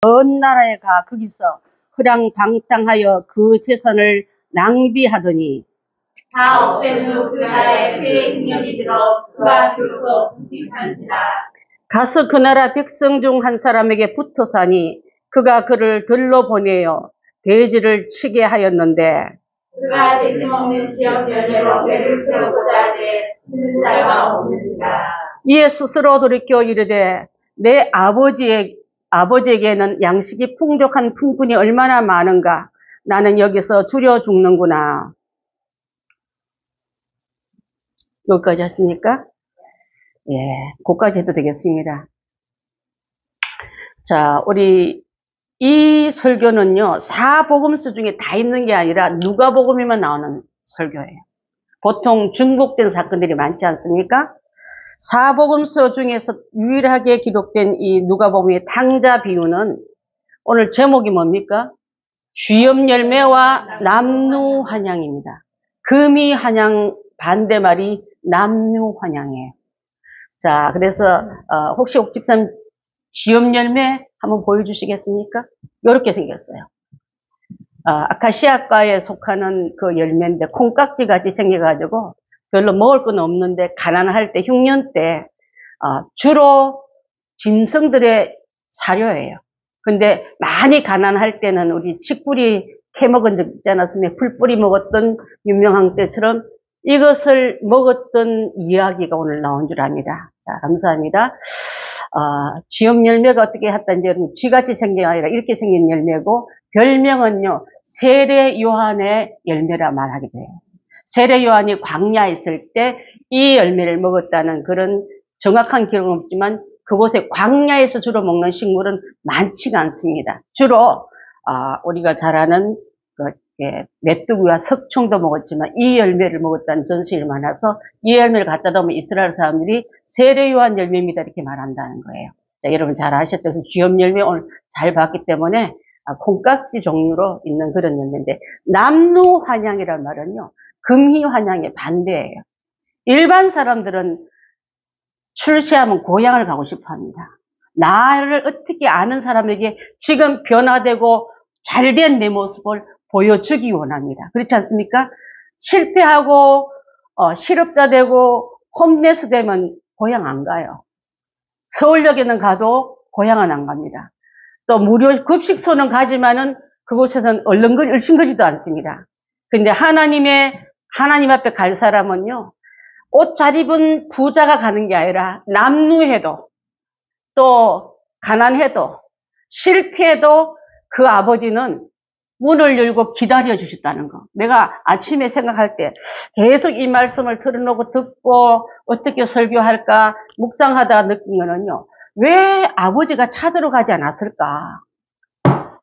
먼 나라에 가 거기서 허랑방탕하여 그 재산을 낭비하더니 다 없앤 후 그 나라에 그의 흉년이 들어 그가 비로소 궁핍한지라. 가서 그 나라 백성 중 한 사람에게 붙어 사니 그가 그를 들러 보내어 돼지를 치게 하였는데 그가 돼지 먹는 지역 열매로 배를 채우고자 하되 듣는 자가 없는지라. 이에 스스로 돌이켜 이르되 내 아버지에게는 양식이 풍족한 품꾼이 얼마나 많은가. 나는 여기서 줄여 죽는구나. 여기까지 했습니까? 예, 그까지 해도 되겠습니다. 자, 우리 이 설교는요, 사복음서 중에 다 있는 게 아니라 누가복음에만 나오는 설교예요. 보통 중복된 사건들이 많지 않습니까? 사복음서 중에서 유일하게 기록된 이 누가복음의 탕자 비유는 오늘 제목이 뭡니까? 쥐염 열매와 남루환향입니다. 금이 환향 반대말이 남루환향이에요. 자, 그래서 혹시 옥집사님 쥐염 열매 한번 보여주시겠습니까? 이렇게 생겼어요. 아카시아과에 속하는 그 열매인데 콩깍지 같이 생겨가지고 별로 먹을 건 없는데 가난할 때 흉년 때 주로 짐승들의 사료예요. 근데 많이 가난할 때는 우리 칡뿌리 캐먹은 적 있지 않았습니까? 풀뿌리 먹었던 유명한 때처럼 이것을 먹었던 이야기가 오늘 나온 줄 압니다. 자, 감사합니다. 쥐염 열매가 어떻게 했던지 여러분 쥐같이 생긴 게 아니라 이렇게 생긴 열매고 별명은요 세례 요한의 열매라 말하게 돼요. 세례 요한이 광야에 있을 때 이 열매를 먹었다는 그런 정확한 기록은 없지만 그곳에 광야에서 주로 먹는 식물은 많지가 않습니다. 주로 우리가 잘 아는 메뚜기와 석청도 먹었지만 이 열매를 먹었다는 전설이 많아서 이 열매를 갖다 놓으면 이스라엘 사람들이 세례 요한 열매입니다 이렇게 말한다는 거예요. 자, 여러분 잘 아셨죠? 그래서 쥐염 열매 오늘 잘 봤기 때문에 콩깍지 종류로 있는 그런 열매인데 남루환향이란 말은요 금희환향의 반대예요. 일반 사람들은 출세하면 고향을 가고 싶어 합니다. 나를 어떻게 아는 사람에게 지금 변화되고 잘된 내 모습을 보여주기 원합니다. 그렇지 않습니까? 실패하고 실업자 되고 홈레스 되면 고향 안 가요. 서울역에는 가도 고향은 안 갑니다. 또 무료 급식소는 가지만은 그곳에서는 얼씬거지도 않습니다. 근데 하나님 앞에 갈 사람은요, 옷 잘 입은 부자가 가는 게 아니라 남루해도 또 가난해도 실패해도 그 아버지는 문을 열고 기다려 주셨다는 거. 내가 아침에 생각할 때 계속 이 말씀을 틀어놓고 듣고 어떻게 설교할까 묵상하다가 느낀 거는요. 왜 아버지가 찾으러 가지 않았을까?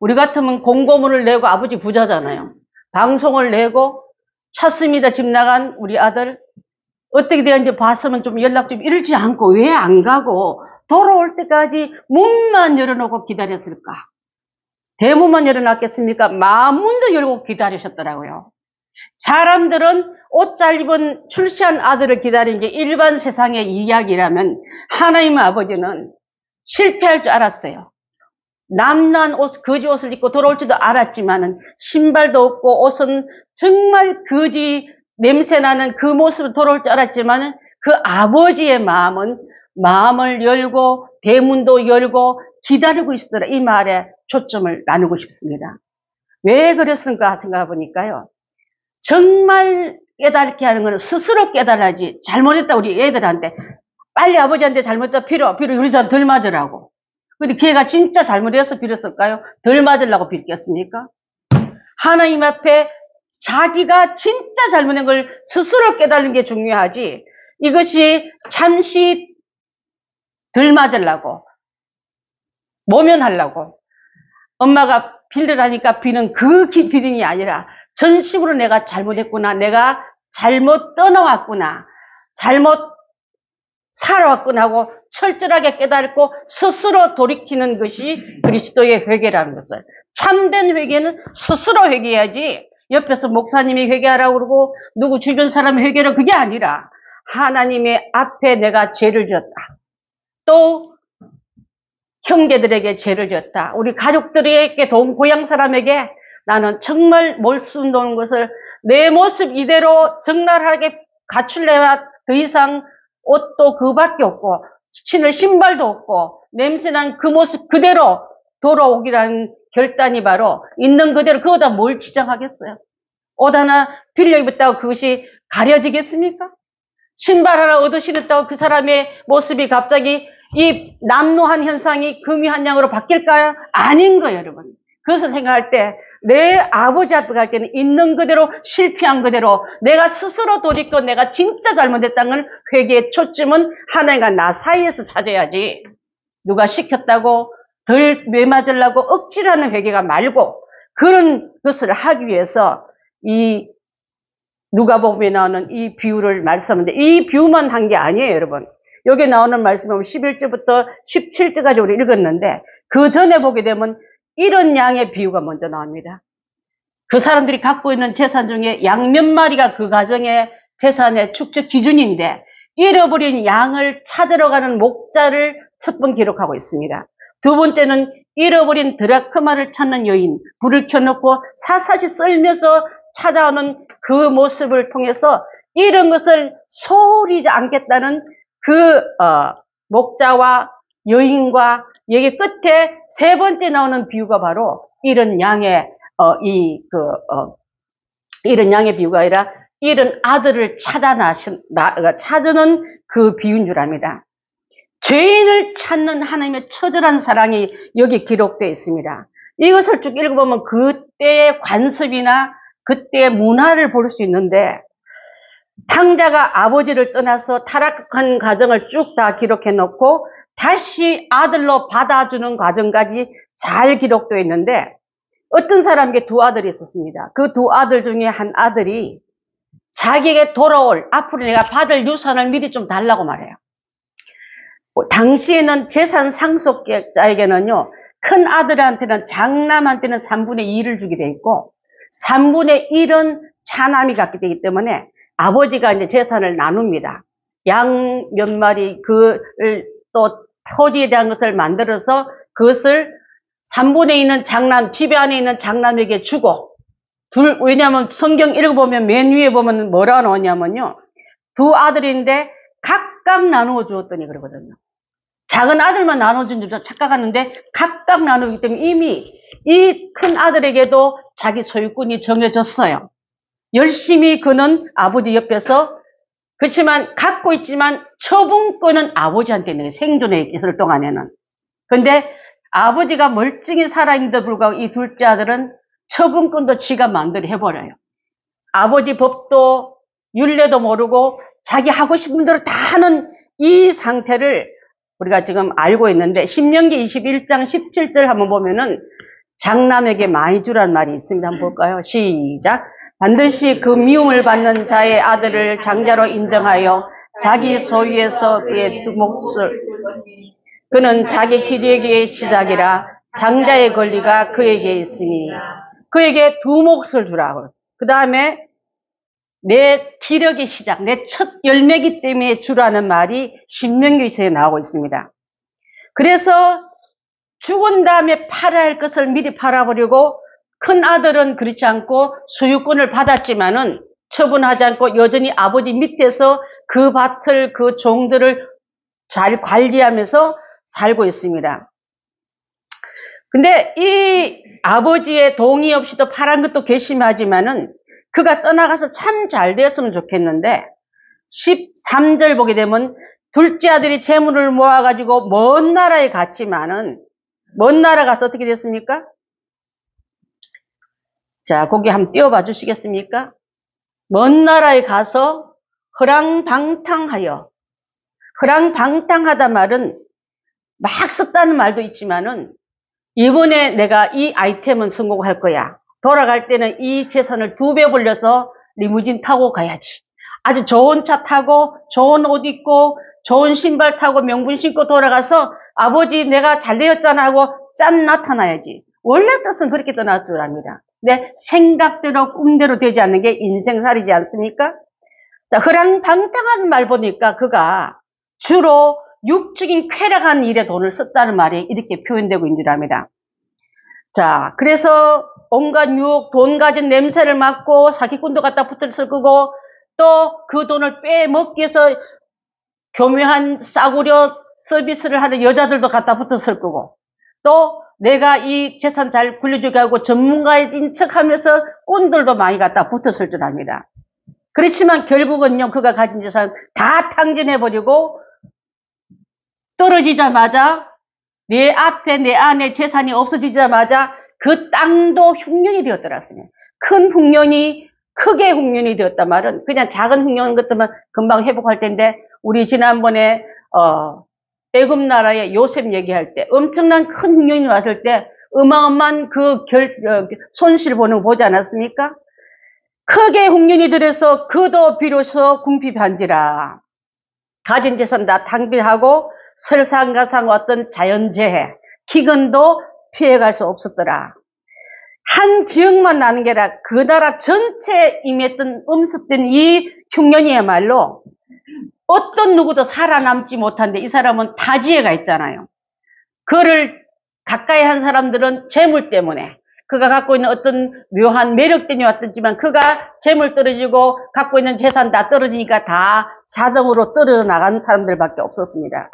우리 같으면 공고문을 내고 아버지 부자잖아요. 방송을 내고 찾습니다. 집 나간 우리 아들 어떻게 되었는지 봤으면 좀 연락 좀 이러지 않고 왜 안 가고 돌아올 때까지 문만 열어놓고 기다렸을까? 대문만 열어놨겠습니까? 마문도 열고 기다리셨더라고요. 사람들은 옷 잘 입은 출세한 아들을 기다린 게 일반 세상의 이야기라면 하나님 아버지는 실패할 줄 알았어요. 남난 옷, 거지 옷을 입고 돌아올 줄도 알았지만은 신발도 없고 옷은 정말 거지 냄새나는 그 모습으로 돌아올 줄 알았지만은 그 아버지의 마음을 열고 대문도 열고 기다리고 있었더라. 이 말에 초점을 나누고 싶습니다. 왜 그랬을까 생각해 보니까요. 정말 깨닫게 하는 것은 스스로 깨달아야지. 잘못했다 우리 애들한테 빨리 아버지한테 잘못했다 빌어 우리 잘 덜 맞으라고. 근데 걔가 진짜 잘못해서 빌었을까요? 덜 맞으려고 빌겠습니까? 하나님 앞에 자기가 진짜 잘못한 걸 스스로 깨달는 게 중요하지. 이것이 잠시 덜 맞으려고 모면하려고 엄마가 빌으라니까 비는 그 비린이 아니라 전식으로 내가 잘못했구나. 내가 잘못 떠나왔구나. 잘못 살아왔구나 하고 철저하게 깨닫고 스스로 돌이키는 것이 그리스도의 회개라는 것을. 참된 회개는 스스로 회개해야지 옆에서 목사님이 회개하라고 그러고 누구 주변 사람이 회개하라고 그게 아니라 하나님의 앞에 내가 죄를 지었다. 또 형제들에게 죄를 졌다. 우리 가족들에게 고향 사람에게 나는 정말 몰수 놓은 것을 내 모습 이대로 적나라하게 갖출래야 더 이상 옷도 그밖에 없고 신을 신발도 없고 냄새난 그 모습 그대로 돌아오기라는 결단이 바로 있는 그대로 그거다 뭘 지장하겠어요. 옷 하나 빌려 입었다고 그것이 가려지겠습니까? 신발 하나 얻어 신었다고 그 사람의 모습이 갑자기 이 남노한 현상이 금이 한 양으로 바뀔까요? 아닌 거예요, 여러분. 그것을 생각할 때 내 아버지 앞에 갈 때는 있는 그대로 실패한 그대로 내가 스스로 돌이켜 내가 진짜 잘못했다는 걸 회개의 초점은 하나님과 나 사이에서 찾아야지. 누가 시켰다고 덜 매맞으려고 억지라는 회개가 말고 그런 것을 하기 위해서 이 누가복음에 나오는 이 비유를 말씀하는데 이 비유만 한 게 아니에요, 여러분. 여기 나오는 말씀은 11절부터 17절까지 우리 읽었는데 그 전에 보게 되면 이런 양의 비유가 먼저 나옵니다. 그 사람들이 갖고 있는 재산 중에 양 몇 마리가 그 가정의 재산의 축적 기준인데 잃어버린 양을 찾으러 가는 목자를 첫 번 기록하고 있습니다. 두 번째는 잃어버린 드라크마를 찾는 여인, 불을 켜놓고 사사시 썰면서 찾아오는 그 모습을 통해서 이런 것을 소홀히 않겠다는 그 목자와 여인과 여기 끝에 세 번째 나오는 비유가 바로 이런 양의 이런 양의 비유가 아니라 이런 아들을 찾는 그 비유인 줄 압니다. 죄인을 찾는 하나님의 처절한 사랑이 여기 기록되어 있습니다. 이것을 쭉 읽어보면 그때의 관습이나 그때의 문화를 볼 수 있는데 탕자가 아버지를 떠나서 타락한 과정을 쭉 다 기록해 놓고 다시 아들로 받아주는 과정까지 잘 기록되어 있는데 어떤 사람에게 두 아들이 있었습니다. 그 두 아들 중에 한 아들이 자기에게 돌아올 앞으로 내가 받을 유산을 미리 좀 달라고 말해요. 당시에는 재산 상속자에게는요. 큰 아들한테는 장남한테는 3분의 2를 주게 돼 있고 3분의 1은 차남이 갖게 되기 때문에 아버지가 이제 재산을 나눕니다. 양 몇 마리 그를 또 토지에 대한 것을 만들어서 그것을 3분의 2는 장남, 집 안에 있는 장남에게 주고 왜냐하면 성경 읽어보면 맨 위에 보면 뭐라 나오냐면요. 두 아들인데 각각 나누어 주었더니 그러거든요. 작은 아들만 나눠준 줄 착각하는데 각각 나누기 때문에 이미 이 큰 아들에게도 자기 소유권이 정해졌어요. 열심히 그는 아버지 옆에서 그렇지만 갖고 있지만 처분권은 아버지한테 있는 거예요. 생존에 있을 동안에는. 그런데 아버지가 멀쩡히 살아있는데도 불구하고 이 둘째 아들은 처분권도 지가 마음대로 해버려요. 아버지 법도 율례도 모르고 자기 하고 싶은 대로 다 하는 이 상태를 우리가 지금 알고 있는데 신명기 21장 17절 한번 보면은 장남에게 많이 주란 말이 있습니다. 한번 볼까요? 시작. 반드시 그 미움을 받는 자의 아들을 장자로 인정하여 자기 소유에서 그의 몫을 그는 자기 기력의 시작이라 장자의 권리가 그에게 있으니 그에게 두 몫을 주라고. 그 다음에 내 기력의 시작, 내 첫 열매기 때문에 주라는 말이 신명기서에 나오고 있습니다. 그래서 죽은 다음에 팔아야 할 것을 미리 팔아버리고 큰 아들은 그렇지 않고 소유권을 받았지만은 처분하지 않고 여전히 아버지 밑에서 그 밭을 그 종들을 잘 관리하면서 살고 있습니다. 근데 이 아버지의 동의 없이도 팔은 것도 괘씸하지만은 그가 떠나가서 참 잘 되었으면 좋겠는데 13절 보게 되면 둘째 아들이 재물을 모아가지고 먼 나라에 갔지만은 먼 나라 가서 어떻게 됐습니까? 자, 거기 한번 띄워봐 주시겠습니까? 먼 나라에 가서 허랑방탕하여 허랑방탕하다 말은 막 썼다는 말도 있지만은 이번에 내가 이 아이템은 성공할 거야. 돌아갈 때는 이 재산을 2배 벌려서 리무진 타고 가야지. 아주 좋은 차 타고 좋은 옷 입고 좋은 신발 타고 명분 신고 돌아가서 아버지 내가 잘 되었잖아 하고 짠 나타나야지. 원래 뜻은 그렇게 떠날 줄 압니다. 근데 생각대로 꿈대로 되지 않는 게 인생살이지 않습니까? 자, 허랑방탕한 말 보니까 그가 주로 육적인 쾌락한 일에 돈을 썼다는 말이 이렇게 표현되고 있는 줄 압니다. 자, 그래서 온갖 유혹, 돈 가진 냄새를 맡고 사기꾼도 갖다 붙을 거고 또 그 돈을 빼먹기 위해서 교묘한 싸구려 서비스를 하는 여자들도 갖다 붙었을 거고 또 내가 이 재산 잘 굴려주게 하고 전문가인 척하면서 꾼들도 많이 갖다 붙었을 줄 압니다. 그렇지만 결국은요 그가 가진 재산 다 탕진해버리고 떨어지자마자 내 앞에 내 안에 재산이 없어지자마자 그 땅도 흉년이 되었더라습니다. 큰 흉년이 크게 흉년이 되었단 말은 그냥 작은 흉년 같으면 금방 회복할 텐데 우리 지난번에 애굽 나라의 요셉 얘기할 때 엄청난 큰 흉년이 왔을 때 어마어마한 그 손실 보는 거 보지 않았습니까? 크게 흉년이 들어서 그도 비로소 궁핍한지라 가진 재산 다 탕비하고 설상가상 어떤 자연재해 기근도 피해갈 수 없었더라. 한 지역만 나는 게 아니라 그 나라 전체에 임했던 엄습된 이 흉년이야말로 어떤 누구도 살아남지 못한데 이 사람은 타지에가 있잖아요. 그를 가까이 한 사람들은 재물 때문에 그가 갖고 있는 어떤 묘한 매력 때문에 왔겠지만 그가 재물 떨어지고 갖고 있는 재산 다 떨어지니까 다 자동으로 떨어져 나간 사람들밖에 없었습니다.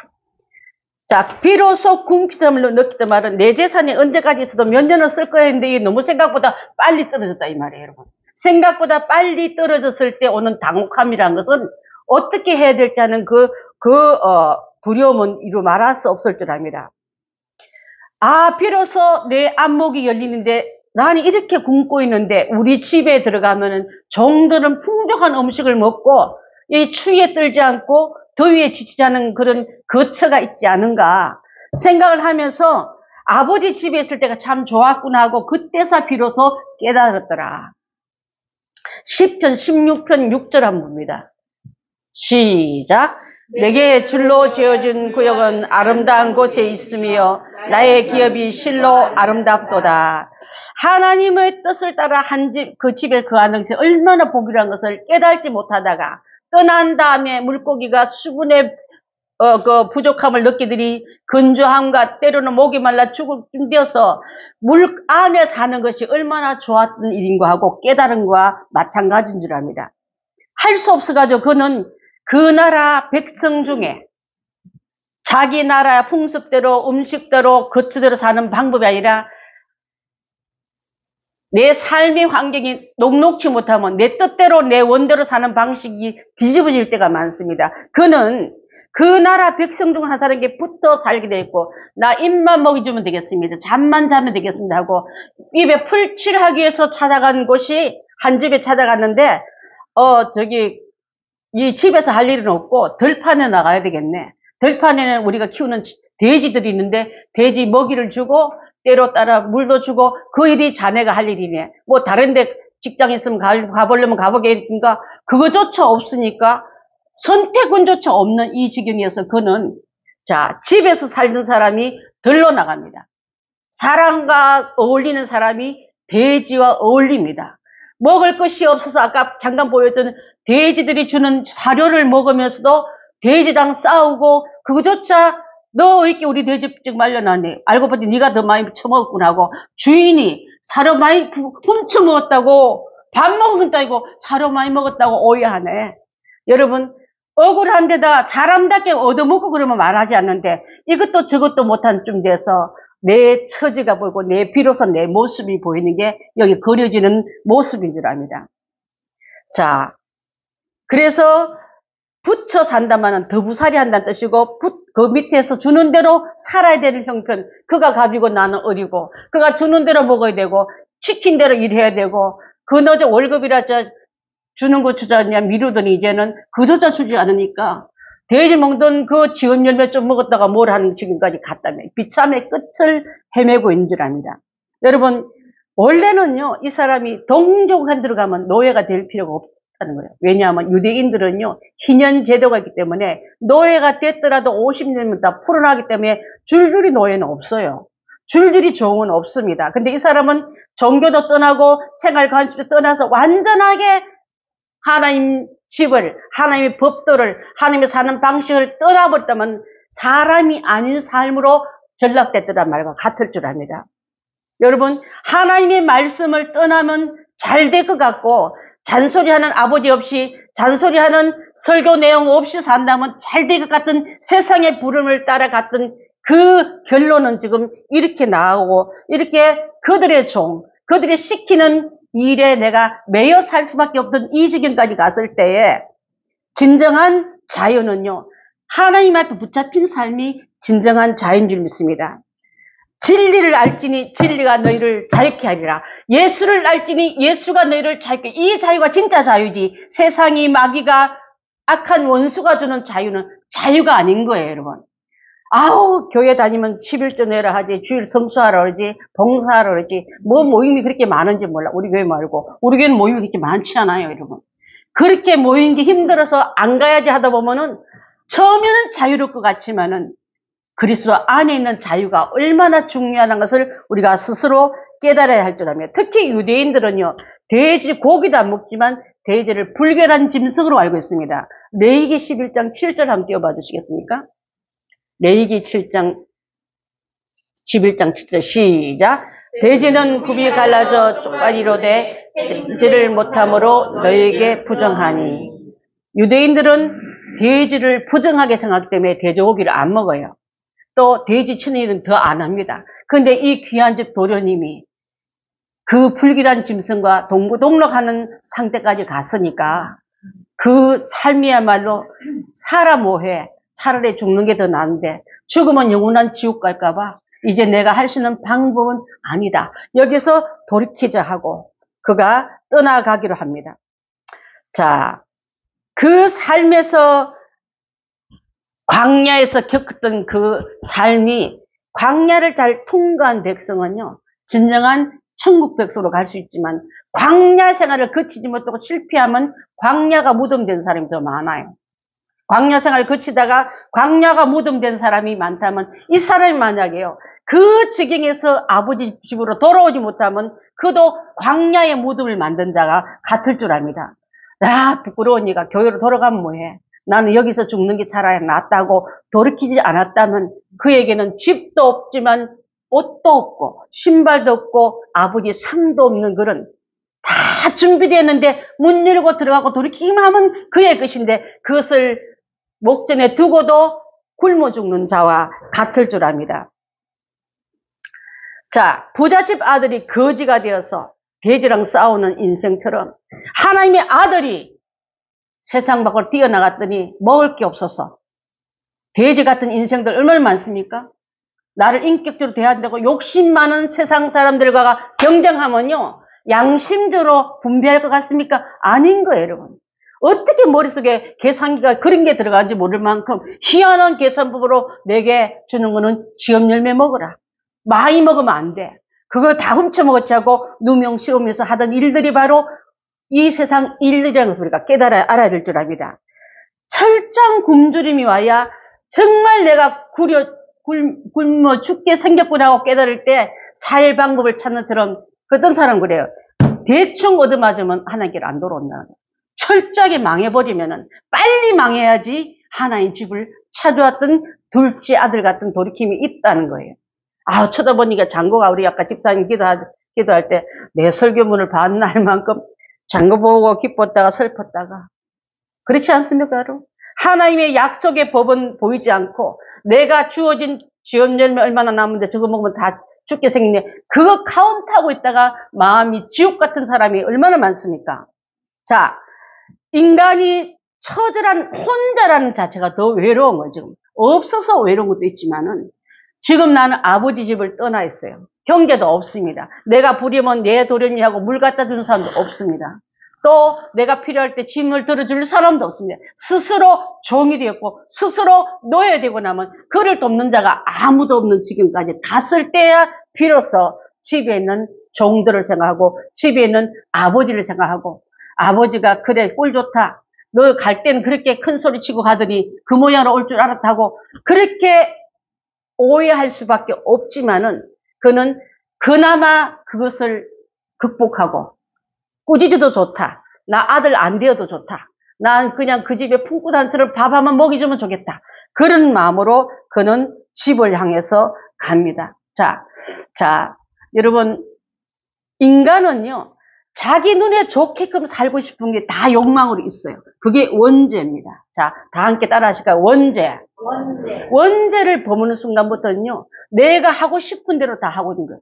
자, 비로소 궁핍함을 느꼈단 말은 내 재산이 언제까지 있어도 몇 년을 쓸 거야 했는데 이게 너무 생각보다 빨리 떨어졌다 이 말이에요, 여러분. 생각보다 빨리 떨어졌을 때 오는 당혹함이라는 것은 어떻게 해야 될지 하는 두려움은 이루 말할 수 없을 줄 압니다. 아, 비로소 내 안목이 열리는데 나는 이렇게 굶고 있는데 우리 집에 들어가면은 종들은 풍족한 음식을 먹고 이 추위에 떨지 않고 더위에 지치지 않은 그런 거처가 있지 않은가 생각을 하면서 아버지 집에 있을 때가 참 좋았구나 하고 그때서 비로소 깨달았더라. 시편 16편 6절 한번 봅니다. 시작. 내게 줄로 지어진 구역은 아름다운 곳에 있으며 나의 기업이 실로 아름답도다. 하나님의 뜻을 따라 한 집, 그 집에 거하는 것이 얼마나 복이라는 것을 깨달지 못하다가 떠난 다음에 물고기가 수분의 그 부족함을 느끼더니 건조함과 때로는 목이 말라 죽을 쯤 되어서 물 안에 사는 것이 얼마나 좋았던 일인가 하고 깨달음과 마찬가지인 줄 압니다. 할 수 없어가지고 그는 그 나라 백성 중에 자기 나라 풍습대로 음식대로 거처대로 사는 방법이 아니라 내 삶의 환경이 녹록지 못하면 내 뜻대로 내 원대로 사는 방식이 뒤집어질 때가 많습니다. 그는 그 나라 백성 중 한 사람에게 붙어 살게 돼 있고 나 입만 먹여주면 되겠습니다. 잠만 자면 되겠습니다 하고 입에 풀칠하기 위해서 찾아간 곳이 한 집에 찾아갔는데 이 집에서 할 일은 없고 들판에 나가야 되겠네. 들판에는 우리가 키우는 돼지들이 있는데 돼지 먹이를 주고 때로 따라 물도 주고 그 일이 자네가 할 일이네. 뭐 다른데 직장 있으면 가보려면 가보겠니까 그거조차 없으니까 선택권조차 없는 이 지경이어서 그는 자 집에서 살던 사람이 들러 나갑니다. 사람과 어울리는 사람이 돼지와 어울립니다. 먹을 것이 없어서 아까 잠깐 보였던 돼지들이 주는 사료를 먹으면서도 돼지랑 싸우고 그거조차 너 왜 이렇게 우리 돼지집 말려놨네. 알고 보니 네가 더 많이 처먹었구나 하고 주인이 사료 많이 훔쳐먹었다고 밥 먹으면 따이고 사료 많이 먹었다고 오해하네. 여러분 억울한 데다 사람답게 얻어먹고 그러면 말하지 않는데 이것도 저것도 못한 쯤 돼서 내 처지가 보이고 비로소 내 모습이 보이는 게 여기 그려지는 모습인 줄 압니다. 자, 그래서 붙여 산다마는 더부살이 한다는 뜻이고 그 밑에서 주는 대로 살아야 되는 형편. 그가 갑이고 나는 어리고 그가 주는 대로 먹어야 되고 시킨 대로 일해야 되고 그너저 월급이라 주는 거 주자냐 미루더니 이제는 그조차 주지 않으니까 돼지 먹던 그 지은 열매 좀 먹었다가 뭘 하는 지금까지 갔다며 비참의 끝을 헤매고 있는 줄 압니다. 여러분 원래는요 이 사람이 동족한 들어가면 노예가 될 필요가 없다는 거예요. 왜냐하면 유대인들은요 희년 제도가 있기 때문에 노예가 됐더라도 50년이면 다 풀어나기 때문에 줄줄이 노예는 없어요. 줄줄이 종은 없습니다. 근데 이 사람은 종교도 떠나고 생활 관습도 떠나서 완전하게 하나님 집을, 하나님의 법도를, 하나님의 사는 방식을 떠나버렸다면 사람이 아닌 삶으로 전락됐더란 말과 같을 줄 압니다. 여러분, 하나님의 말씀을 떠나면 잘 될 것 같고 잔소리하는 아버지 없이 잔소리하는 설교 내용 없이 산다면 잘 될 것 같은 세상의 부름을 따라갔던 그 결론은 지금 이렇게 나오고 이렇게 그들의 종, 그들이 시키는 일에 내가 매여 살 수밖에 없던 이 지경까지 갔을 때에 진정한 자유는요, 하나님 앞에 붙잡힌 삶이 진정한 자유인 줄 믿습니다. 진리를 알지니 진리가 너희를 자유케 하리라. 예수를 알지니 예수가 너희를 자유케. 이 자유가 진짜 자유지. 세상이 마귀가 악한 원수가 주는 자유는 자유가 아닌 거예요, 여러분. 아우, 교회 다니면 11조 내라 하지, 주일 성수하라 그러지, 봉사하라 그러지, 뭐 모임이 그렇게 많은지 몰라. 우리 교회 말고. 우리 교회는 모임이 그렇게 많지 않아요, 여러분. 그렇게 모이는 게 힘들어서 안 가야지 하다 보면은 처음에는 자유로울 것 같지만은 그리스도 안에 있는 자유가 얼마나 중요한 것을 우리가 스스로 깨달아야 할 줄 압니다. 특히 유대인들은요, 돼지 고기도 안 먹지만 돼지를 불결한 짐승으로 알고 있습니다. 레위기 11장 7절 한번 띄워봐 주시겠습니까? 레위기 7장 11장 7절 시작. 돼지는 굽이 갈라져 쪽가리로 돼 씹지를 못함으로 너희에게 부정하니. 유대인들은 돼지를 부정하게 생각하기 때문에 돼지고기를 안 먹어요. 또 돼지 치는 일은 더 안 합니다. 그런데 이 귀한 집 도련님이 그 불길한 짐승과 동고동락하는 상태까지 갔으니까 그 삶이야말로 사람 뭐해, 차라리 죽는 게 더 나은데 죽으면 영원한 지옥 갈까봐 이제 내가 할 수 있는 방법은 아니다. 여기서 돌이키자 하고 그가 떠나가기로 합니다. 자, 그 삶에서 광야에서 겪었던 그 삶이 광야를 잘 통과한 백성은요, 진정한 천국 백성으로 갈 수 있지만 광야 생활을 거치지 못하고 실패하면 광야가 무덤된 사람이 더 많아요. 광야 생활을 거치다가 광야가 무덤된 사람이 많다면 이 사람이 만약에요, 그 지경에서 아버지 집으로 돌아오지 못하면 그도 광야의 무덤을 만든 자가 같을 줄 압니다. 야, 부끄러우니까 교회로 돌아가면 뭐해? 나는 여기서 죽는 게 차라리 낫다고 돌이키지 않았다면 그에게는 집도 없지만 옷도 없고 신발도 없고 아버지 상도 없는 그런 다 준비되었는데 문 열고 들어가고 돌이키기만 하면 그의 것인데 그것을 목전에 두고도 굶어 죽는 자와 같을 줄 압니다. 자, 부잣집 아들이 거지가 되어서 돼지랑 싸우는 인생처럼 하나님의 아들이 세상 밖으로 뛰어나갔더니 먹을 게 없어서 돼지 같은 인생들 얼마나 많습니까? 나를 인격적으로 대한다고 욕심 많은 세상 사람들과 경쟁하면요, 양심적으로 분배할 것 같습니까? 아닌 거예요, 여러분. 어떻게 머릿속에 계산기가 그런 게 들어가는지 모를 만큼 희한한 계산법으로 내게 주는 거는 지업 열매 먹어라. 많이 먹으면 안 돼. 그거 다 훔쳐먹었지 하고 누명 씌우면서 하던 일들이 바로 이 세상 일이라는 것을 우리가 알아야 될 줄 압니다. 철장 굶주림이 와야 정말 내가 굶어 죽게 생겼구나 하고 깨달을 때 살 방법을 찾는 처럼 어떤 사람 그래요. 대충 얻어맞으면 하나님께로 안 돌아온다. 철저하게 망해버리면은 빨리 망해야지 하나님 집을 찾아왔던 둘째 아들 같은 돌이킴이 있다는 거예요. 아, 쳐다보니까 장고가 우리 아까 집사님 기도할 때 내 설교문을 반날 만큼 장고 보고 기뻤다가 슬펐다가 그렇지 않습니까, 여러분? 하나님의 약속의 법은 보이지 않고 내가 주어진 지업 열매 얼마나 남은데 저거 먹으면 다 죽게 생기네. 그거 카운트하고 있다가 마음이 지옥 같은 사람이 얼마나 많습니까? 자, 인간이 처절한 혼자라는 자체가 더 외로운 거죠. 없어서 외로운 것도 있지만은 지금 나는 아버지 집을 떠나 있어요. 형제도 없습니다. 내가 부리면 내 도련이하고 물 갖다 주는 사람도 없습니다. 또 내가 필요할 때 짐을 들어줄 사람도 없습니다. 스스로 종이 되었고 스스로 노예되고 나면 그를 돕는 자가 아무도 없는 지경까지 갔을 때야 비로소 집에 있는 종들을 생각하고 집에 있는 아버지를 생각하고 아버지가 그래 꼴 좋다. 너 갈 땐 그렇게 큰 소리 치고 가더니 그 모양으로 올 줄 알았다고 그렇게 오해할 수밖에 없지만은 그는 그나마 그것을 극복하고 꾸짖어도 좋다. 나 아들 안 되어도 좋다. 난 그냥 그 집에 품꾼한처럼 밥 한번 먹여주면 좋겠다. 그런 마음으로 그는 집을 향해서 갑니다. 자, 여러분, 인간은요, 자기 눈에 좋게끔 살고 싶은 게 다 욕망으로 있어요. 그게 원죄입니다. 자, 다 함께 따라 하실까요? 원죄. 원죄를 범하는 순간부터는요, 내가 하고 싶은 대로 다 하고 있는 거예요.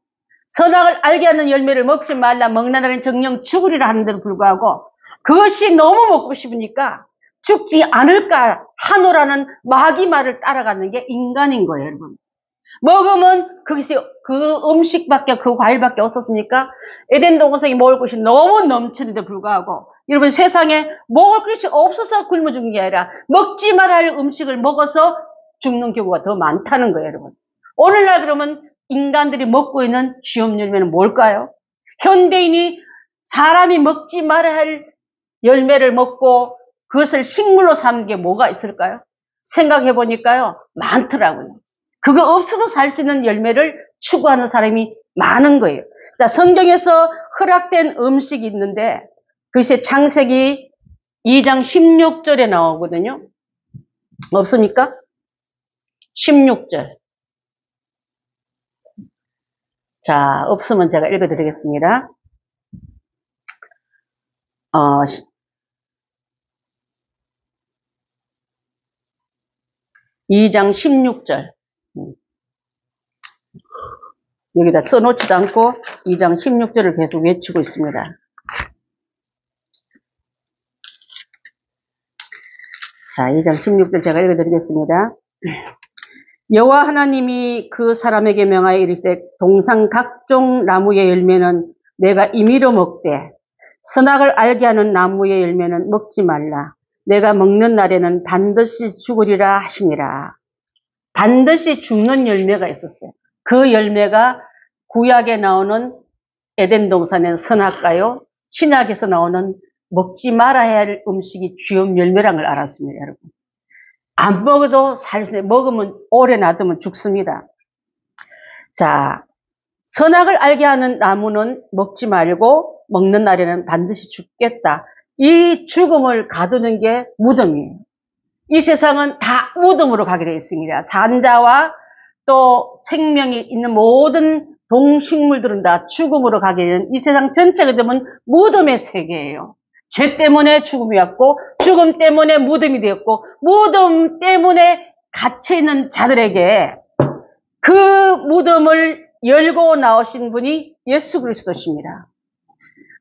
선악을 알게 하는 열매를 먹지 말라, 먹나라는 정령 죽으리라 하는데도 불구하고, 그것이 너무 먹고 싶으니까 죽지 않을까 하노라는 마귀 말을 따라가는 게 인간인 거예요, 여러분. 먹으면 그것이 그 음식밖에, 그 과일밖에 없었습니까? 에덴 동산이 먹을 것이 너무 넘치는데 불구하고, 여러분, 세상에 먹을 것이 없어서 굶어 죽는 게 아니라 먹지 말아야 할 음식을 먹어서 죽는 경우가 더 많다는 거예요, 여러분. 오늘날 그러면 인간들이 먹고 있는 쥐염 열매는 뭘까요? 현대인이 사람이 먹지 말아야 할 열매를 먹고 그것을 식물로 삼는 게 뭐가 있을까요? 생각해 보니까요, 많더라고요. 그거 없어도 살 수 있는 열매를 추구하는 사람이 많은 거예요. 자, 성경에서 허락된 음식이 있는데 그것이 창세기 2장 16절에 나오거든요. 없습니까? 16절. 자, 없으면 제가 읽어드리겠습니다. 2장 16절. 여기다 써놓지도 않고 2장 16절을 계속 외치고 있습니다. 자, 2장 16절 제가 읽어드리겠습니다. 여호와 하나님이 그 사람에게 명하여 이르시되 동산 각종 나무의 열매는 내가 임의로 먹되 선악을 알게 하는 나무의 열매는 먹지 말라. 내가 먹는 날에는 반드시 죽으리라 하시니라. 반드시 죽는 열매가 있었어요. 그 열매가 구약에 나오는 에덴 동산의 선악과요, 신약에서 나오는 먹지 말아야 할 음식이 쥐염 열매라는 걸 알았습니다, 여러분. 안 먹어도 먹으면 오래 놔두면 죽습니다. 자, 선악을 알게 하는 나무는 먹지 말고 먹는 날에는 반드시 죽겠다. 이 죽음을 가두는 게 무덤이에요. 이 세상은 다 무덤으로 가게 되어 있습니다. 산자와 또 생명이 있는 모든 동식물들은 다 죽음으로 가게 되는 이 세상 전체가 되면 무덤의 세계예요. 죄 때문에 죽음이 왔고 죽음 때문에 무덤이 되었고 무덤 때문에 갇혀있는 자들에게 그 무덤을 열고 나오신 분이 예수 그리스도십니다.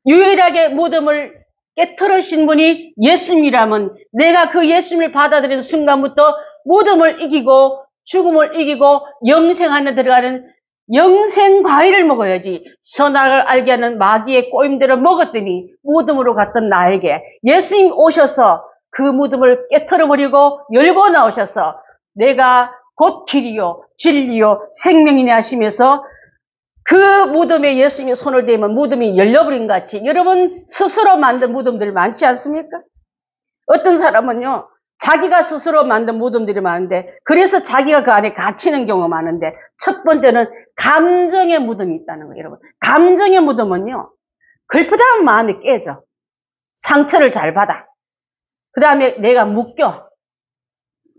유일하게 무덤을 깨트리신 분이 예수님이라면 내가 그 예수님을 받아들이는 순간부터 무덤을 이기고 죽음을 이기고 영생 안에 들어가는 영생 과일을 먹어야지. 선악을 알게 하는 마귀의 꼬임대로 먹었더니 무덤으로 갔던 나에게 예수님 오셔서 그 무덤을 깨트려버리고 열고 나오셔서 내가 곧 길이요 진리요 생명이네 하시면서 그 무덤에 예수님이 손을 대면 무덤이 열려버린 것 같이 여러분 스스로 만든 무덤들 많지 않습니까? 어떤 사람은요 자기가 스스로 만든 무덤들이 많은데 그래서 자기가 그 안에 갇히는 경우가 많은데 첫 번째는 감정의 무덤이 있다는 거예요. 여러분 감정의 무덤은요 글프다면 마음이 깨져 상처를 잘 받아 그 다음에 내가 묶여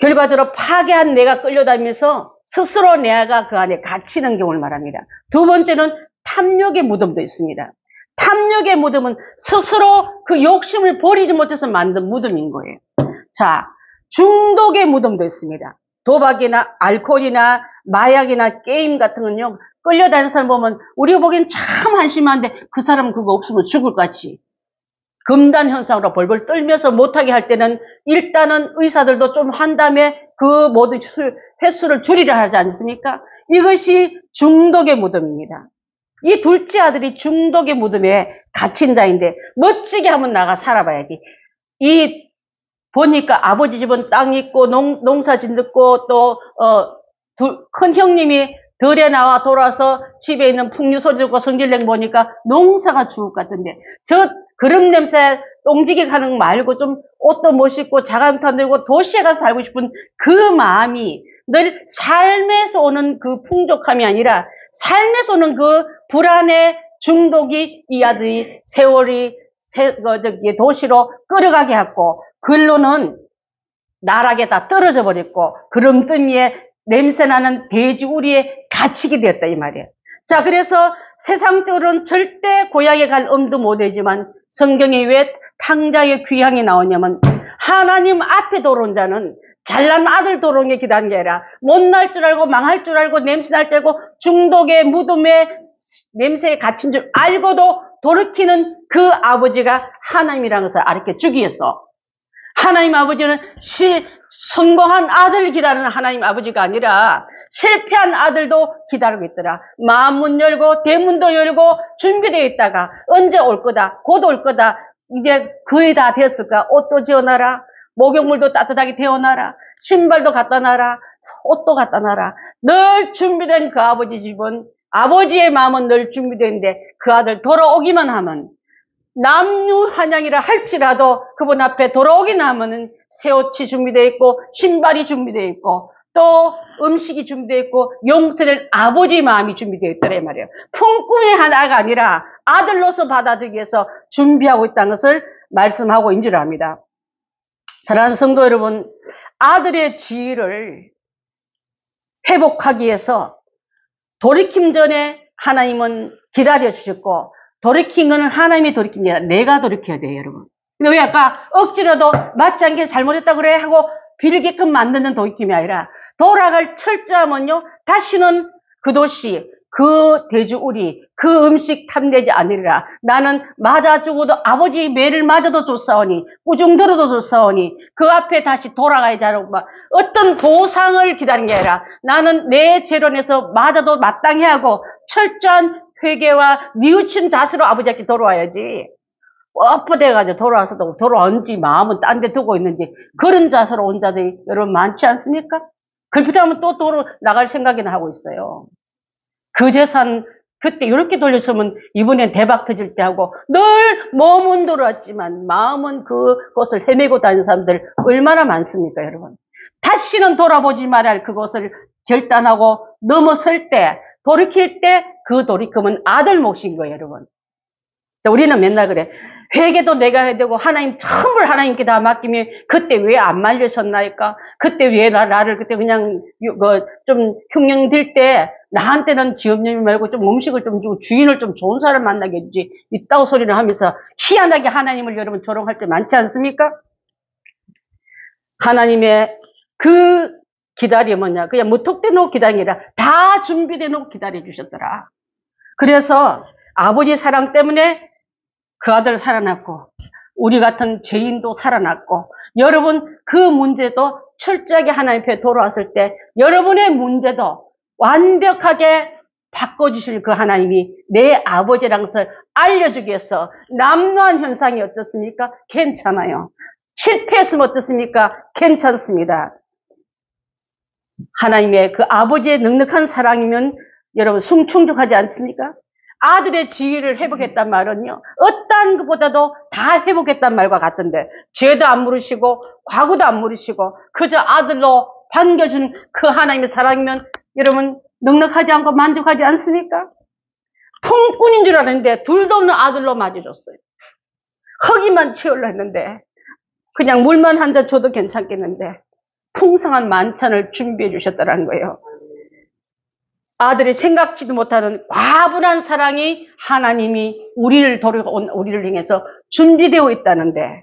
결과적으로 파괴한 내가 끌려다니면서 스스로 내가 그 안에 갇히는 경우를 말합니다. 두 번째는 탐욕의 무덤도 있습니다. 탐욕의 무덤은 스스로 그 욕심을 버리지 못해서 만든 무덤인 거예요. 자, 중독의 무덤도 있습니다. 도박이나 알코올이나 마약이나 게임 같은 건요. 끌려다니는 사람 보면 우리가 보기엔 참 한심한데 그 사람은 그거 없으면 죽을 것 같이. 금단 현상으로 벌벌 떨면서 못하게 할 때는 일단은 의사들도 좀 한 다음에 그 모든 횟수를 줄이려 하지 않습니까? 이것이 중독의 무덤입니다. 이 둘째 아들이 중독의 무덤에 갇힌 자인데 멋지게 한번 나가 살아봐야지. 보니까 아버지 집은 땅 있고 농사 짓고 또 큰 형님이 덜에 나와 돌아서 집에 있는 풍류 소리 듣고 성질내고 보니까 농사가 죽을 것 같은데 저 그런 냄새 똥지게 가는 거 말고 좀 옷도 멋있고 자간도 들고 도시에 가서 살고 싶은 그 마음이 늘 삶에서 오는 그 풍족함이 아니라 삶에서 오는 그 불안의 중독이 이 아들이 세월이 도시로 끌어가게 했고 글로는 나락에 다 떨어져 버렸고 그름더미에 냄새나는 돼지우리에 갇히게 되었다 이 말이에요. 자, 그래서 세상적으로는 절대 고향에 갈 엄도 못 되지만 성경에 왜 탕자의 귀향이 나오냐면 하나님 앞에 돌아온 자는 잘난 아들 돌아온 게 기다린 게 아니라 못날 줄 알고 망할 줄 알고 냄새날 줄 알고 중독의 무덤에 냄새에 갇힌 줄 알고도 돌이키는 그 아버지가 하나님이라는 것을 알게 주기 위해서 하나님 아버지는 성공한 아들을 기다리는 하나님 아버지가 아니라 실패한 아들도 기다리고 있더라. 마음문 열고 대문도 열고 준비되어 있다가 언제 올 거다, 곧 올 거다, 이제 거의 다 됐을까, 옷도 지어놔라, 목욕물도 따뜻하게 데워놔라, 신발도 갖다 놔라, 옷도 갖다 놔라. 늘 준비된 그 아버지 집은 아버지의 마음은 늘 준비되는데 그 아들 돌아오기만 하면 남녀 한양이라 할지라도 그분 앞에 돌아오기만 하면은 새 옷이 준비되어 있고 신발이 준비되어 있고 또 음식이 준비되어 있고 용서될 아버지 마음이 준비되어 있더라 이 말이에요. 품꾼의 하나가 아니라 아들로서 받아들이기 위해서 준비하고 있다는 것을 말씀하고 있는 줄 압니다. 사랑하는 성도 여러분, 아들의 지위를 회복하기 위해서 돌이킴 전에 하나님은 기다려주셨고 돌이킨 거는 하나님이 돌이킨 게 아니라 내가 돌이켜야 돼요, 여러분. 근데 왜 아까 억지로도 맞지 않게 잘못했다 그래 하고 빌게끔 만드는 돌이킴이 아니라 돌아갈 철저하면요, 다시는 그 도시, 그 돼지우리, 그 음식 탐내지 않으리라. 나는 맞아 죽어도 아버지 매를 맞아도 좋사오니, 꾸중 들어도 좋사오니, 그 앞에 다시 돌아가야지 하고, 어떤 보상을 기다리는 게 아니라 나는 내 재론에서 맞아도 마땅히 하고 철저한 회개와 뉘우친 자세로 아버지께 돌아와야지. 뻣뻣해가지고 돌아와서도 돌아온지 마음은 딴 데 두고 있는지 그런 자세로 온 자들이 여러분 많지 않습니까? 그렇다면 또 나갈 생각이나 하고 있어요. 그 재산 그때 이렇게 돌렸으면 이번엔 대박 터질 때 하고 늘 몸은 돌아왔지만 마음은 그것을 헤매고 다니는 사람들 얼마나 많습니까, 여러분? 다시는 돌아보지 말아야 그것을 결단하고 넘어설 때 돌이킬 때 그 돌이킴은 아들 몫인 거예요, 여러분. 자, 우리는 맨날 그래. 회개도 내가 해야 되고 하나님 전부를 하나님께 다 맡기면 그때 왜 안 말려졌나니까? 그때 왜 나를 그때 그냥 좀 흉령될 때 나한테는 지업념이 말고 좀 음식을 좀 주고 주인을 좀 좋은 사람 만나게 해주지 있다고 소리를 하면서 희한하게 하나님을 여러분 조롱할 때 많지 않습니까? 하나님의 그 기다림이 뭐냐? 그냥 무턱대 놓고 기다리는 게 아니라 다 준비돼 놓고 기다려 주셨더라. 그래서 아버지 사랑 때문에 그 아들 살아났고 우리 같은 죄인도 살아났고 여러분 그 문제도 철저하게 하나님 앞에 돌아왔을 때 여러분의 문제도 완벽하게 바꿔주실 그 하나님이 내 아버지라는 것을 알려주기 위해서 남루한 현상이 어떻습니까? 괜찮아요. 실패했으면 어떻습니까? 괜찮습니다. 하나님의 그 아버지의 넉넉한 사랑이면 여러분 충족하지 않습니까? 아들의 지위를 회복했단 말은요, 어떠한 것보다도 다 회복했단 말과 같은데, 죄도 안 물으시고, 과거도 안 물으시고, 그저 아들로 반겨준 그 하나님의 사랑이면 여러분 넉넉하지 않고 만족하지 않습니까? 품꾼인 줄 알았는데 둘도 없는 아들로 맞이줬어요. 허기만 채우려 했는데 그냥 물만 한 잔 줘도 괜찮겠는데 풍성한 만찬을 준비해 주셨더라는 거예요. 아들이 생각지도 못하는 과분한 사랑이 하나님이 우리를 돌아온 우리를 향해서 준비되어 있다는데,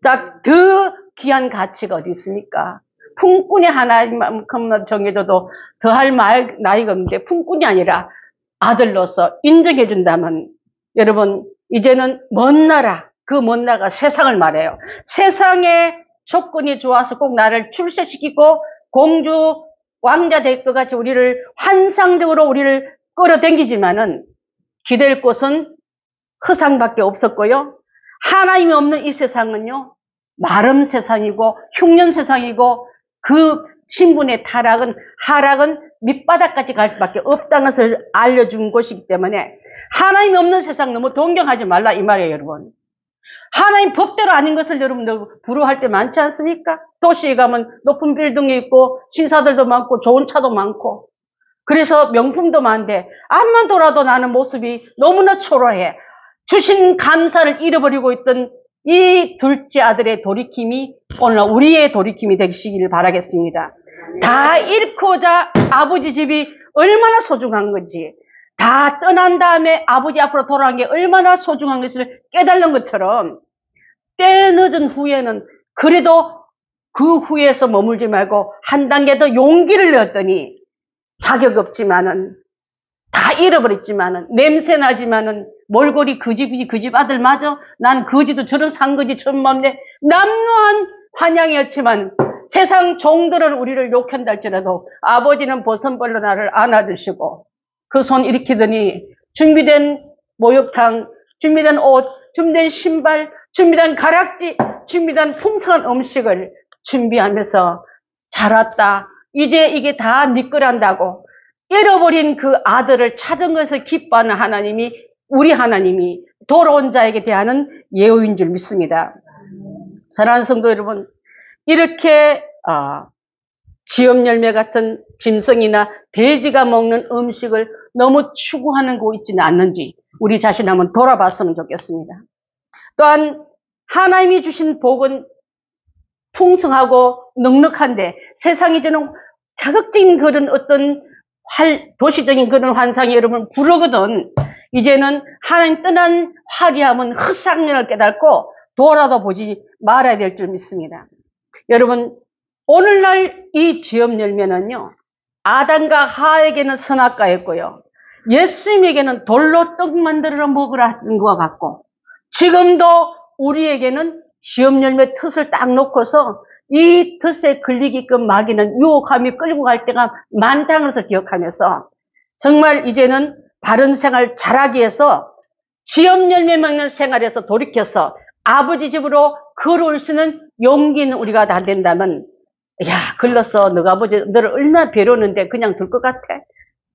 자, 더 귀한 가치가 어디 있습니까? 품꾼이 하나님만큼 정해져도 더할 나이가 없는데 품꾼이 아니라 아들로서 인정해 준다면 여러분 이제는 먼 나라, 그 먼 나라가 세상을 말해요. 세상의 조건이 좋아서 꼭 나를 출세시키고 공주 왕자 될 것 같이 우리를 환상적으로 우리를 끌어당기지만은 기댈 곳은 허상밖에 없었고요. 하나님이 없는 이 세상은요, 마름 세상이고 흉년 세상이고 그 신분의 하락은 밑바닥까지 갈 수밖에 없다는 것을 알려준 곳이기 때문에 하나님이 없는 세상 너무 동경하지 말라 이 말이에요, 여러분. 하나님 법대로 아닌 것을 여러분 부러워할 때 많지 않습니까? 도시에 가면 높은 빌딩이 있고 신사들도 많고 좋은 차도 많고 그래서 명품도 많은데 앞만 돌아도 나는 모습이 너무나 초라해. 주신 감사를 잃어버리고 있던 이 둘째 아들의 돌이킴이 오늘 우리의 돌이킴이 되시기를 바라겠습니다. 다 잃고자 아버지 집이 얼마나 소중한 건지, 다 떠난 다음에 아버지 앞으로 돌아간 게 얼마나 소중한 것을 깨달은 것처럼 때 늦은 후에는 그래도 그 후에서 머물지 말고 한 단계 더 용기를 내었더니 자격 없지만은 다 잃어버렸지만은 냄새 나지만은 몰골이 그 집이 그 집 아들 맞아? 난 그 집도 저런 상거지 처음 봤네. 남루한 환영이었지만 세상 종들은 우리를 욕한다 할지라도 아버지는 보선벌로 나를 안아주시고 그 손 일으키더니 준비된 목욕탕, 준비된 옷, 준비된 신발, 준비된 가락지, 준비된 풍성한 음식을 준비하면서 잘 왔다. 이제 이게 다 네 거란다고 잃어버린 그 아들을 찾은 것을 기뻐하는 하나님이 우리 하나님이 돌아온 자에게 대하는 예우인 줄 믿습니다. 사랑하는 성도 여러분, 이렇게 지엽열매 같은 짐승이나 돼지가 먹는 음식을 너무 추구하는 거 있지는 않는지 우리 자신 한번 돌아봤으면 좋겠습니다. 또한 하나님이 주신 복은 풍성하고 넉넉한데 세상이 주는 자극적인 그런 어떤 도시적인 그런 환상이 여러분 부르거든. 이제는 하나님 떠난 화려함은 헛상면을 깨닫고 돌아도 보지 말아야 될 줄 믿습니다. 여러분, 오늘날 이 지엽열매는요, 아담과 하에게는 선악과였고요, 예수님에게는 돌로 떡 만들어 먹으라는 것 같고, 지금도 우리에게는 지엽열매 텄을 딱 놓고서 이 덫에 걸리게끔 마귀는 유혹함이 끌고 갈 때가 많다는 것을 기억하면서 정말 이제는 바른 생활 잘하기 위해서 지엽열매 먹는 생활에서 돌이켜서 아버지 집으로 걸어올 수 있는 용기는 우리가 다 된다면, 야, 글렀어. 너가 아버지 너를 얼마나 배려하는데 그냥 둘 것 같아.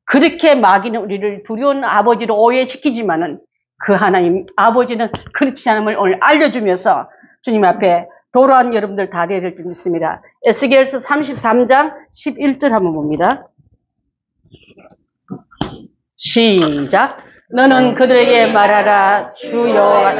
그렇게 마귀는 우리를 두려운 아버지로 오해시키지만은 그 하나님 아버지는 그렇지 않음을 오늘 알려주면서 주님 앞에 돌아온 여러분들 다 되어야 될 줄 믿습니다. 에스겔서 33장 11절 한번 봅니다. 시작. 너는 그들에게 말하라. 주 여호와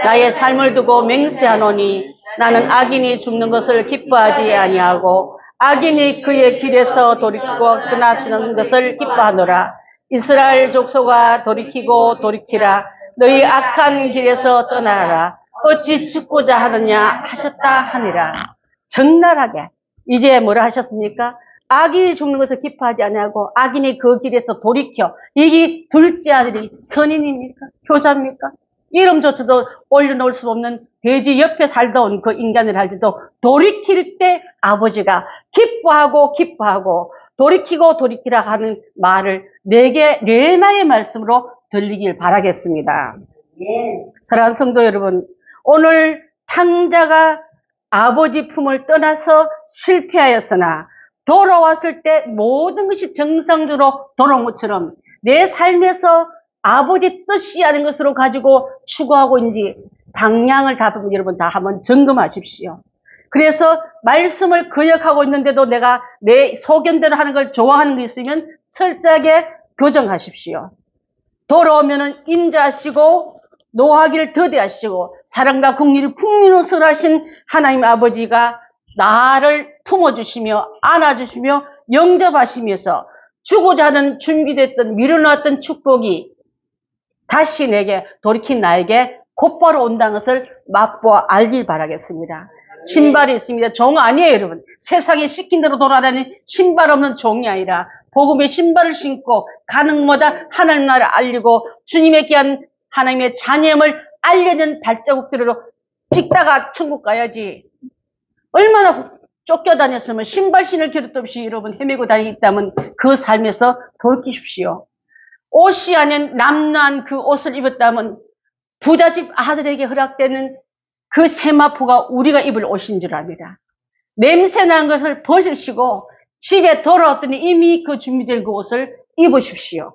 나의 삶을 두고 맹세하노니 나는 악인이 죽는 것을 기뻐하지 아니하고 악인이 그의 길에서 돌이키고 떠나치는 것을 기뻐하노라. 이스라엘 족속아 돌이키고 돌이키라. 너희 악한 길에서 떠나라. 어찌 죽고자 하느냐 하셨다 하니라. 적나라하게 이제 뭐라 하셨습니까? 악인이 죽는 것을 기뻐하지 아니하고 악인이 그 길에서 돌이켜. 이게 둘째 아들이 선인입니까? 효자입니까? 이름조차도 올려놓을 수 없는 돼지 옆에 살다 온 그 인간을 할지도 돌이킬 때 아버지가 기뻐하고 돌이키고 돌이키라 하는 말을 내게 레마의 말씀으로 들리길 바라겠습니다. 사랑하는 성도 여러분, 오늘 탕자가 아버지 품을 떠나서 실패하였으나 돌아왔을 때 모든 것이 정상적으로 돌아온 것처럼 내 삶에서 아버지 뜻이 아닌 것으로 가지고 추구하고 있는지 방향을 다 여러분 다 한번 점검하십시오. 그래서 말씀을 거역하고 있는데도 내가 내 소견대로 하는 걸 좋아하는 게 있으면 철저하게 교정하십시오. 돌아오면은 인자하시고 노하기를 더디하시고 사랑과 긍휼을 풍요로우하신 하나님 아버지가 나를 품어주시며 안아주시며 영접하시면서 주고자 하는 준비됐던 미뤄놨던 축복이 다시 내게 돌이킨 나에게 곧바로 온다는 것을 맛보아 알길 바라겠습니다. 신발이 있습니다. 종 아니에요, 여러분. 세상에 시킨 대로 돌아다니는 신발 없는 종이 아니라 복음의 신발을 신고 가는 곳마다 하나님 나라를 알리고 주님의 귀한 하나님의 자녀임을 알려는 발자국들로 찍다가 천국 가야지. 얼마나 쫓겨다녔으면 신발 신을 겨를도 없이 여러분 헤매고 다니겠다면 그 삶에서 돌이키십시오. 옷이 아닌 남루한 그 옷을 입었다면 부잣집 아들에게 허락되는 그 세마포가 우리가 입을 옷인 줄 압니다. 냄새난 것을 벗으시고 집에 돌아왔더니 이미 그 준비된 그 옷을 입으십시오.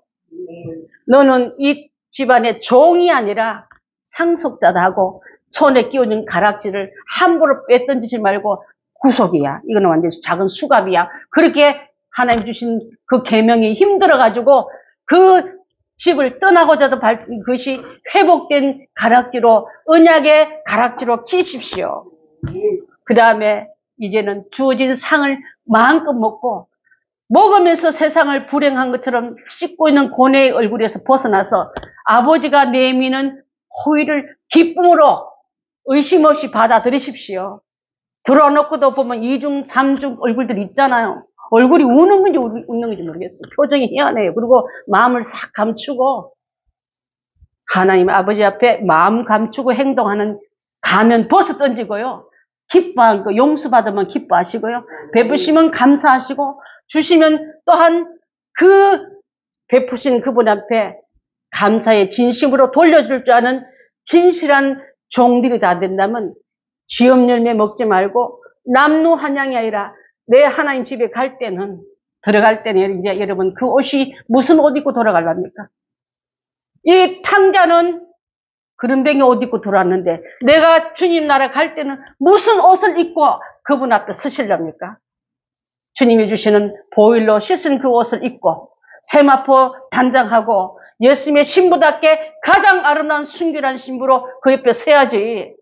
너는 이 집안의 종이 아니라 상속자다 하고 손에 끼우는 가락지를 함부로 빼던지지 말고 구속이야. 이거는 완전히 작은 수갑이야. 그렇게 하나님 주신 그 계명이 힘들어가지고 그 집을 떠나고자도 그것이 회복된 가락지로, 언약의 가락지로 끼십시오. 그 다음에 이제는 주어진 상을 마음껏 먹고, 먹으면서 세상을 불행한 것처럼 씻고 있는 고뇌의 얼굴에서 벗어나서 아버지가 내미는 호의를 기쁨으로 의심 없이 받아들이십시오. 들어놓고도 보면 2중, 3중 얼굴들 있잖아요. 얼굴이 우는 건지 웃는 건지 모르겠어요. 표정이 희한해요. 그리고 마음을 싹 감추고 하나님 아버지 앞에 마음 감추고 행동하는 가면 벗어 던지고요. 기뻐한 거 용서받으면 기뻐하시고요. 베푸시면 감사하시고 주시면 또한 그 베푸신 그분 앞에 감사의 진심으로 돌려줄 줄 아는 진실한 종들이 다 된다면 지업 열매 먹지 말고 남루 한양이 아니라 내 하나님 집에 갈 때는, 들어갈 때는 이제 여러분 그 옷이 무슨 옷 입고 돌아가랍니까? 이 탕자는 그른뱅이 옷 입고 들어왔는데 내가 주님 나라 갈 때는 무슨 옷을 입고 그분 앞에 서실랍니까? 주님이 주시는 보일로 씻은 그 옷을 입고 세마포 단장하고 예수님의 신부답게 가장 아름다운 순결한 신부로 그 옆에 서야지.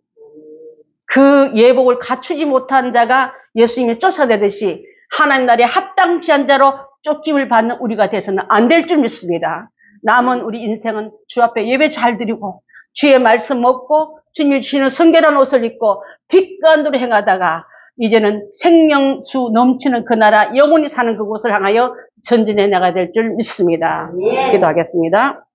그 예복을 갖추지 못한 자가 예수님이 쫓아내듯이 하나님 나라에 합당치 않은 자로 쫓김을 받는 우리가 돼서는 안 될 줄 믿습니다. 남은 우리 인생은 주 앞에 예배 잘 드리고 주의 말씀 먹고 주님이 주시는 성결한 옷을 입고 빛간도로 행하다가 이제는 생명수 넘치는 그 나라 영원히 사는 그곳을 향하여 전진해 나가야 될 줄 믿습니다. 기도하겠습니다.